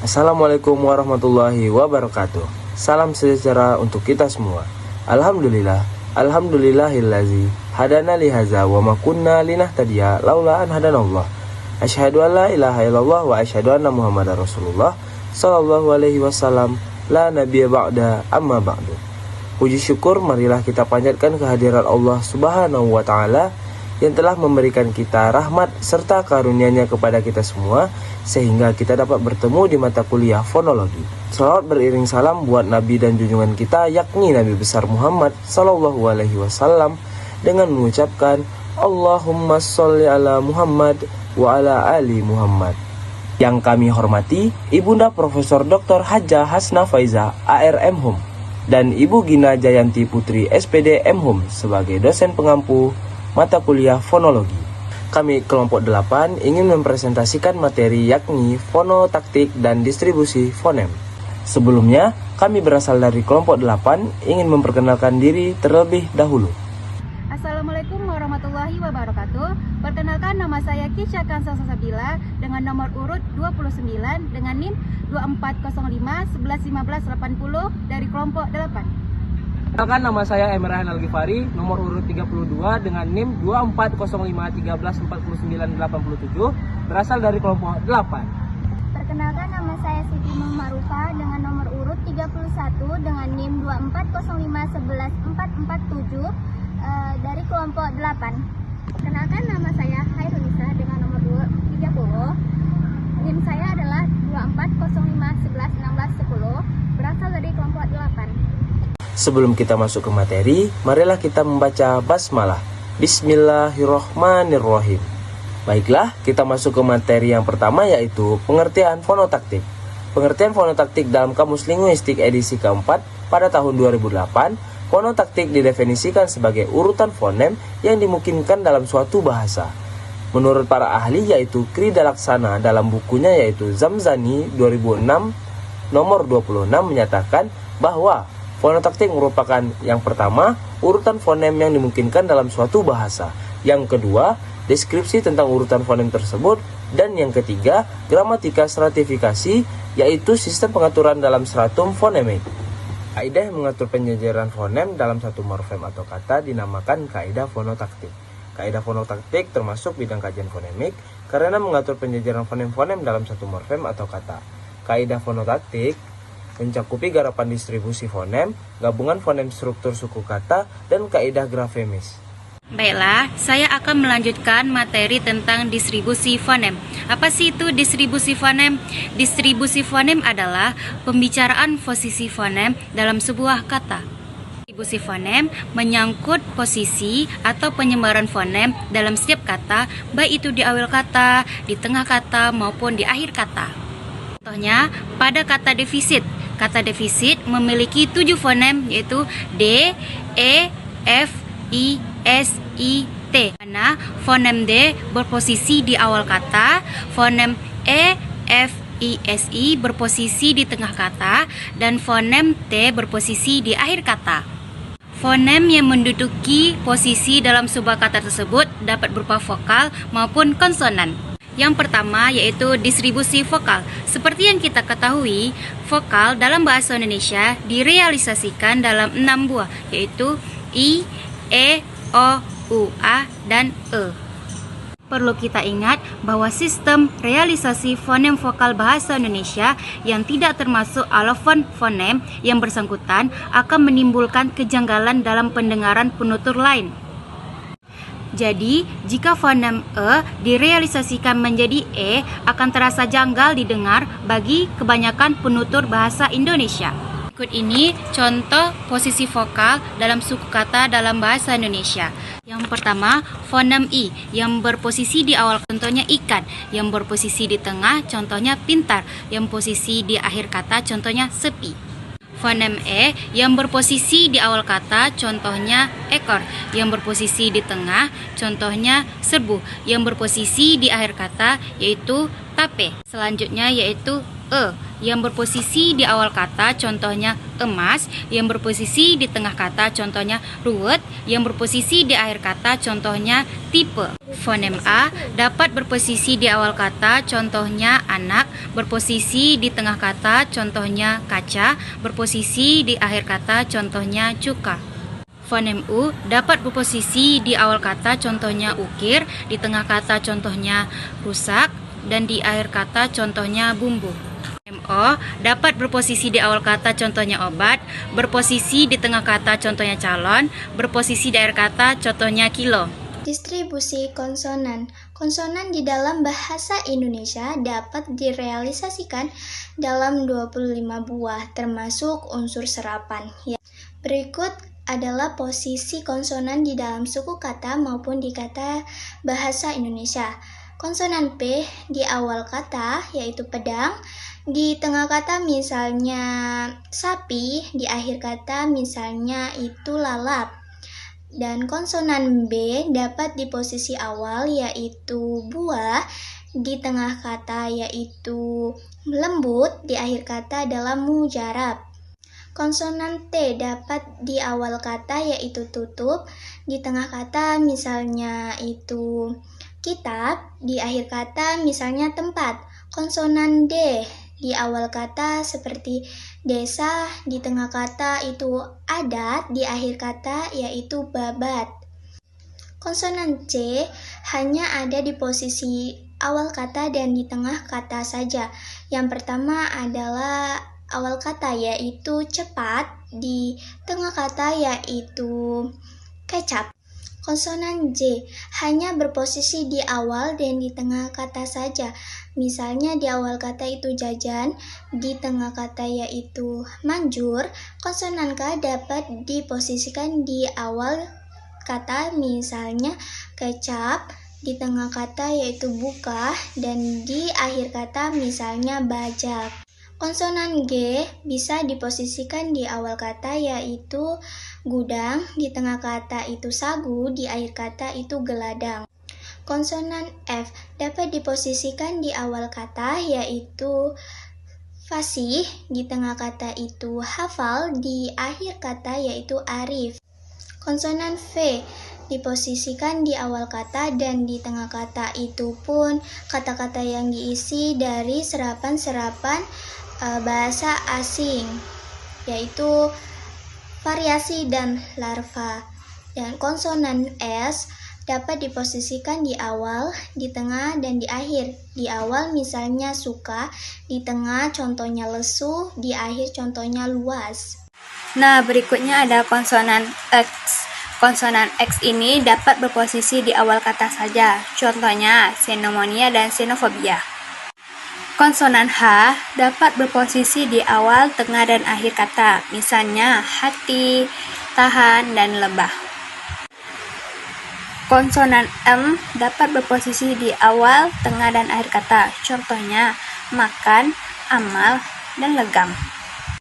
Assalamualaikum warahmatullahi wabarakatuh. Salam sejahtera untuk kita semua. Alhamdulillah, alhamdulillahillazi hadana lihaza wa ma kunna linahtadiya laula an hadanallah. Asyhadu an la ilaha illallah wa asyhadu anna Muhammadar Rasulullah sallallahu alaihi wasallam. La nabiyya ba'da amma ba'du. Puji syukur marilah kita panjatkan kehadiran Allah Subhanahu wa taala yang telah memberikan kita rahmat serta karunia-Nya kepada kita semua sehingga kita dapat bertemu di mata kuliah fonologi. Salawat beriring salam buat Nabi dan junjungan kita yakni Nabi besar Muhammad sallallahu alaihi wasallam dengan mengucapkan Allahumma sholli ala Muhammad wa ala ali Muhammad. Yang kami hormati Ibunda Profesor Dr. Hajjah Hasna Faiza ARM Hum dan Ibu Gina Jayanti Putri SPD M Hum sebagai dosen pengampu mata kuliah fonologi. Kami kelompok 8 ingin mempresentasikan materi yakni fonotaktik dan distribusi fonem. Sebelumnya, kami berasal dari kelompok 8 ingin memperkenalkan diri terlebih dahulu. Assalamualaikum warahmatullahi wabarakatuh. Perkenalkan, nama saya Kisha Kansa Sasabila dengan nomor urut 29 dengan NIM 2405 11 15 80 dari kelompok 8. Perkenalkan, nama saya Emrahan Al-Ghifari, nomor urut 32 dengan NIM 2405 13 49 87, berasal dari kelompok 8. Perkenalkan, nama saya Siti Muharufa dengan nomor urut 31 dengan NIM 2405 11 447 dari kelompok 8. Perkenalkan, nama saya Hairunisa dengan nomor urut 30. NIM saya adalah 2405 11 16 10, berasal dari kelompok 8. Sebelum kita masuk ke materi, marilah kita membaca basmalah. Bismillahirrohmanirrohim. Baiklah, kita masuk ke materi yang pertama yaitu pengertian fonotaktik. Pengertian fonotaktik dalam Kamus Linguistik edisi keempat pada tahun 2008, fonotaktik didefinisikan sebagai urutan fonem yang dimungkinkan dalam suatu bahasa. Menurut para ahli yaitu Krida Laksana dalam bukunya yaitu Zamzani 2006 nomor 26 menyatakan bahwa fonotaktik merupakan yang pertama, urutan fonem yang dimungkinkan dalam suatu bahasa. Yang kedua, deskripsi tentang urutan fonem tersebut. Dan yang ketiga, gramatika stratifikasi, yaitu sistem pengaturan dalam stratum fonemik. Kaidah yang mengatur penjajaran fonem dalam satu morfem atau kata dinamakan kaidah fonotaktik. Kaidah fonotaktik termasuk bidang kajian fonemik karena mengatur penjajaran fonem-fonem dalam satu morfem atau kata. Kaidah fonotaktik mencakupi garapan distribusi fonem, gabungan fonem struktur suku kata, dan kaidah grafemis. Baiklah, saya akan melanjutkan materi tentang distribusi fonem. Apa sih itu distribusi fonem? Distribusi fonem adalah pembicaraan posisi fonem dalam sebuah kata. Distribusi fonem menyangkut posisi atau penyebaran fonem dalam setiap kata, baik itu di awal kata, di tengah kata, maupun di akhir kata. Contohnya, pada kata defisit. Kata defisit memiliki 7 fonem yaitu D, E, F, I, S, I, T. Mana fonem D berposisi di awal kata, fonem E, F, I, S, I berposisi di tengah kata, dan fonem T berposisi di akhir kata. Fonem yang menduduki posisi dalam sebuah kata tersebut dapat berupa vokal maupun konsonan. Yang pertama yaitu distribusi vokal. Seperti yang kita ketahui, vokal dalam bahasa Indonesia direalisasikan dalam 6 buah, yaitu I, E, O, U, A, dan E. Perlu kita ingat bahwa sistem realisasi fonem vokal bahasa Indonesia yang tidak termasuk alofon fonem yang bersangkutan akan menimbulkan kejanggalan dalam pendengaran penutur lain. Jadi, jika fonem E direalisasikan menjadi E, akan terasa janggal didengar bagi kebanyakan penutur bahasa Indonesia. Berikut ini contoh posisi vokal dalam suku kata dalam bahasa Indonesia. Yang pertama, fonem I yang berposisi di awal, contohnya ikan. Yang berposisi di tengah, contohnya pintar. Yang posisi di akhir kata, contohnya sepi. Fonem E yang berposisi di awal kata, contohnya ekor. Yang berposisi di tengah, contohnya serbu. Yang berposisi di akhir kata, yaitu tape. Selanjutnya yaitu yang berposisi di awal kata, contohnya emas, yang berposisi di tengah kata, contohnya ruwet, yang berposisi di akhir kata, contohnya tipe. Fonem A dapat berposisi di awal kata, contohnya anak, berposisi di tengah kata, contohnya kaca, berposisi di akhir kata, contohnya cuka. Fonem U dapat berposisi di awal kata, contohnya ukir, di tengah kata, contohnya rusak, dan di akhir kata, contohnya bumbu. O dapat berposisi di awal kata, contohnya obat, berposisi di tengah kata, contohnya calon, berposisi di akhir kata, contohnya kilo. Distribusi konsonan. Konsonan di dalam bahasa Indonesia dapat direalisasikan dalam 25 buah, termasuk unsur serapan. Berikut adalah posisi konsonan di dalam suku kata maupun di kata bahasa Indonesia. Konsonan P di awal kata, yaitu pedang, di tengah kata misalnya sapi, di akhir kata misalnya itu lalap. Dan konsonan B dapat di posisi awal, yaitu buah, di tengah kata yaitu lembut, di akhir kata adalah mujarab. Konsonan T dapat di awal kata yaitu tutup, di tengah kata misalnya itu kitab, di akhir kata misalnya tempat. Konsonan D di awal kata seperti desa, di tengah kata itu adat, di akhir kata yaitu babat. Konsonan C hanya ada di posisi awal kata dan di tengah kata saja. Yang pertama adalah awal kata yaitu cepat, di tengah kata yaitu kecap. Konsonan J hanya berposisi di awal dan di tengah kata saja. Misalnya di awal kata itu jajan, di tengah kata yaitu manjur. Konsonan K dapat diposisikan di awal kata, misalnya kecap, di tengah kata yaitu buka, dan di akhir kata misalnya bajak. Konsonan G bisa diposisikan di awal kata yaitu gudang, di tengah kata itu sagu, di akhir kata itu geladang. Konsonan F dapat diposisikan di awal kata yaitu fasih, di tengah kata itu hafal, di akhir kata yaitu arif. Konsonan V diposisikan di awal kata dan di tengah kata itu pun kata-kata yang diisi dari serapan-serapan bahasa asing, yaitu variasi dan larva. Dan konsonan S dapat diposisikan di awal, di tengah, dan di akhir. Di awal misalnya suka, di tengah contohnya lesu, di akhir contohnya luas. Nah, berikutnya ada konsonan X. Konsonan X ini dapat berposisi di awal kata saja, contohnya xenomonia dan xenofobia. Konsonan H dapat berposisi di awal, tengah, dan akhir kata, misalnya hati, tahan, dan lebah. Konsonan M dapat berposisi di awal, tengah, dan akhir kata, contohnya makan, amal, dan legam.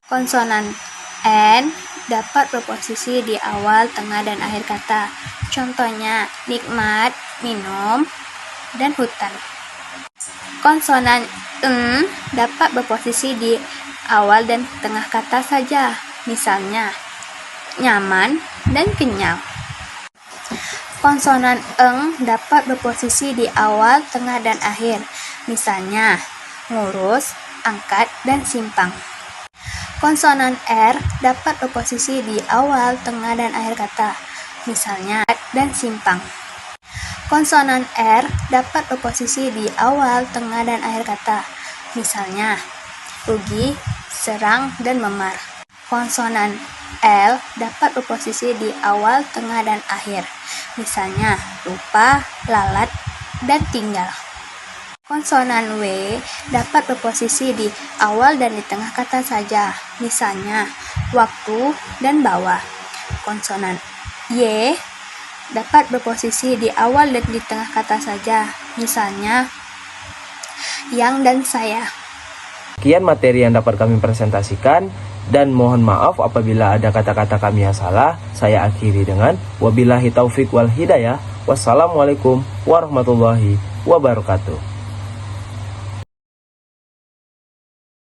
Konsonan N dapat berposisi di awal, tengah, dan akhir kata, contohnya nikmat, minum, dan hutan. Konsonan N dapat berposisi di awal dan tengah kata saja, misalnya nyaman dan kenyal. Konsonan eng dapat berposisi di awal, tengah, dan akhir, misalnya ngurus, angkat, dan simpang. Konsonan R dapat berposisi di awal, tengah, dan akhir kata, misalnya dan simpang. Konsonan R dapat berposisi di awal, tengah, dan akhir kata, misalnya rugi, serang, dan memar. Konsonan L dapat berposisi di awal, tengah, dan akhir, misalnya lupa, lalat, dan tinggal. Konsonan W dapat berposisi di awal dan di tengah kata saja, misalnya waktu dan bawa. Konsonan Y dapat berposisi di awal dan di tengah kata saja, misalnya yang dan saya. Sekian materi yang dapat kami presentasikan, dan mohon maaf apabila ada kata-kata kami yang salah. Saya akhiri dengan wabillahi taufik wal hidayah. Wassalamualaikum warahmatullahi wabarakatuh.